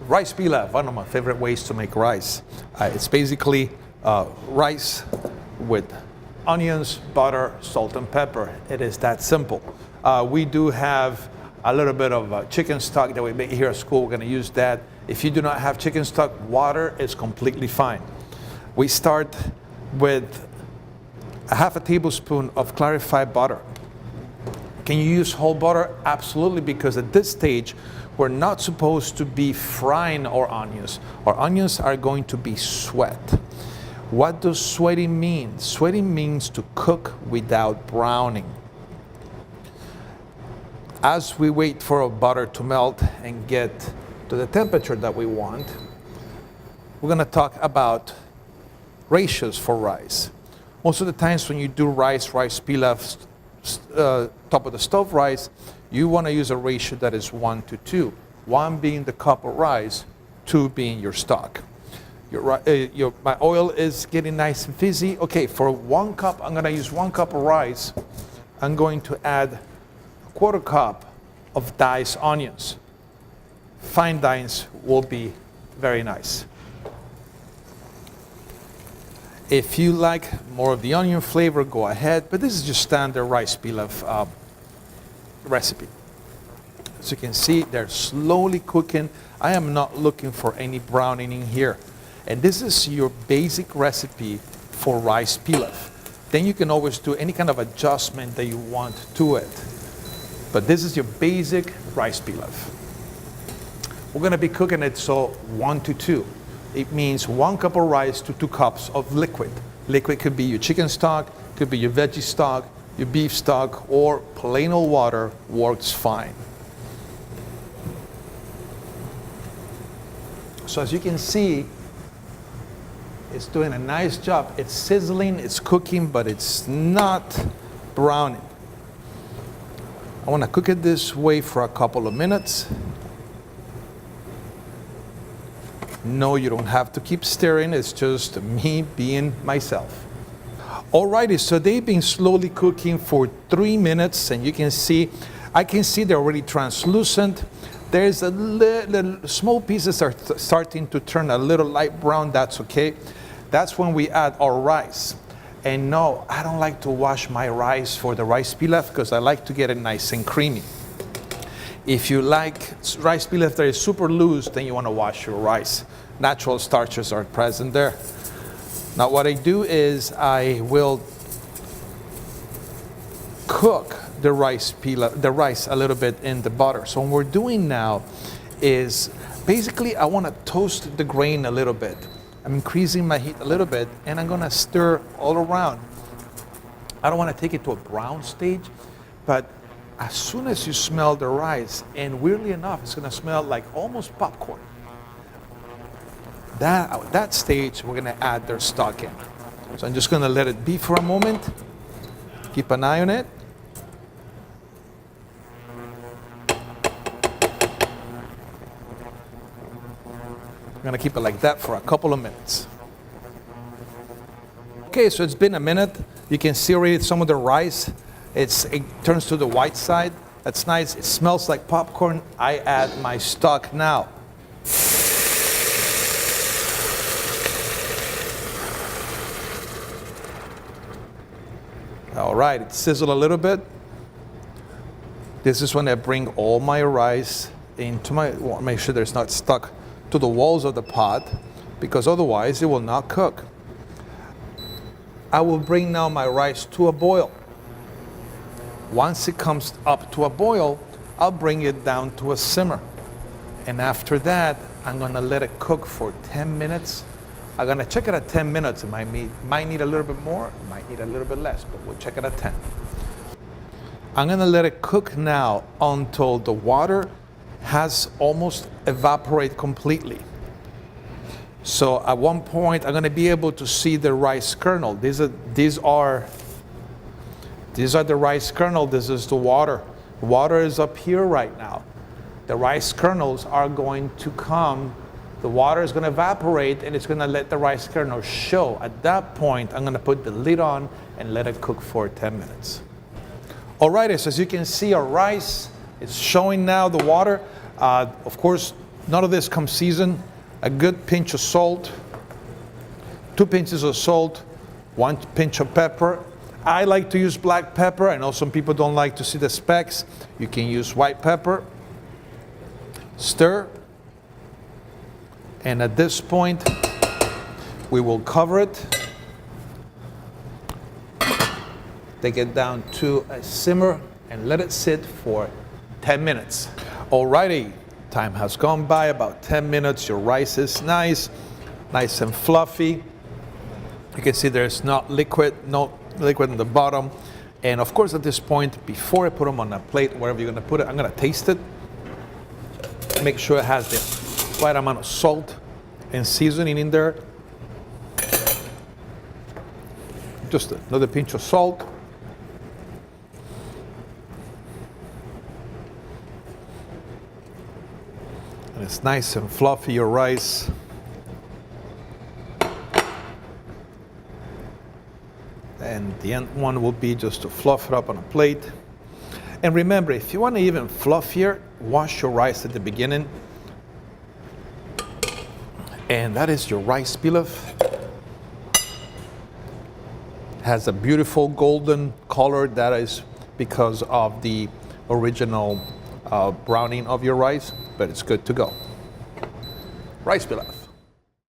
Rice pilaf, one of my favorite ways to make rice. It's basically rice with onions, butter, salt, and pepper. It is that simple. We do have a little bit of chicken stock that we make here at school. We're going to use that. If you do not have chicken stock, water is completely fine. We start with a half a tablespoon of clarified butter. Can you use whole butter? Absolutely, because at this stage, we're not supposed to be frying our onions. Our onions are going to be sweat. What does sweating mean? Sweating means to cook without browning. As we wait for our butter to melt and get to the temperature that we want, we're going to talk about ratios for rice. Most of the times when you do rice pilaf, top of the stove rice, you want to use a ratio that is 1 to 2. 1 being the cup of rice, 2 being your stock. My oil is getting nice and fizzy. Okay, for 1 cup, I'm going to use 1 cup of rice. I'm going to add 1/4 cup of diced onions. Fine dice will be very nice. If you like more of the onion flavor, go ahead, but this is just standard rice pilaf recipe. As you can see, they're slowly cooking. I am not looking for any browning in here. And this is your basic recipe for rice pilaf. Then you can always do any kind of adjustment that you want to it. But this is your basic rice pilaf. We're going to be cooking it 1 to 2. It means 1 cup of rice to 2 cups of liquid. Liquid could be your chicken stock, could be your veggie stock, your beef stock, or plain old water works fine. So as you can see, it's doing a nice job. It's sizzling, it's cooking, but it's not browning. I want to cook it this way for a couple of minutes. No, you don't have to keep stirring. It's just me being myself. Alrighty, so they've been slowly cooking for 3 minutes, and you can see, I can see they're already translucent. There's a little small pieces are starting to turn a little light brown. That's okay. That's when we add our rice. And no, I don't like to wash my rice for the rice pilaf because I like to get it nice and creamy. If you like rice pilaf that is super loose, then you want to wash your rice. Natural starches are present there. Now what I do is I will cook the rice a little bit in the butter. So what we're doing now is basically I want to toast the grain a little bit. I'm increasing my heat a little bit and I'm going to stir all around. I don't want to take it to a brown stage, but as soon as you smell the rice, and weirdly enough, it's going to smell like almost popcorn. At that stage, we're going to add their stock in. So I'm just going to let it be for a moment. Keep an eye on it. I'm going to keep it like that for a couple of minutes. Okay, so it's been a minute. You can see already some of the rice. It turns to the white side. That's nice. It smells like popcorn. I add my stock now. All right, it sizzled a little bit. This is when I bring all my rice into make sure there's not stuck to the walls of the pot, because otherwise it will not cook. I will bring now my rice to a boil. Once it comes up to a boil, I'll bring it down to a simmer. And after that, I'm gonna let it cook for 10 minutes. I'm gonna check it at 10 minutes. It might need a little bit more, might need a little bit less, but we'll check it at 10. I'm gonna let it cook now until the water has almost evaporated completely. So at one point, I'm gonna be able to see the rice kernel. These are the rice kernel. This is the water. Water is up here right now. The rice kernels are going to come. The water is going to evaporate and it's going to let the rice kernels show. At that point, I'm going to put the lid on and let it cook for 10 minutes. All right, so as you can see, our rice is showing now the water. Of course, None of this comes seasoned. A good pinch of salt, 2 pinches of salt, 1 pinch of pepper. I like to use black pepper. I know some people don't like to see the specks. You can use white pepper. Stir. And at this point, we will cover it. Take it down to a simmer and let it sit for 10 minutes. Alrighty, time has gone by, about 10 minutes. Your rice is nice and fluffy. You can see there's no liquid in the bottom. And of course, at this point, before I put them on a plate, wherever you're gonna put it, I'm gonna taste it. Make sure it has the right amount of salt and seasoning in there. Just another pinch of salt. And it's nice and fluffy, your rice. And the end one will be just to fluff it up on a plate. And remember, if you want it even fluffier, wash your rice at the beginning. And that is your rice pilaf. Has a beautiful golden color. That is because of the original browning of your rice, but it's good to go. Rice pilaf.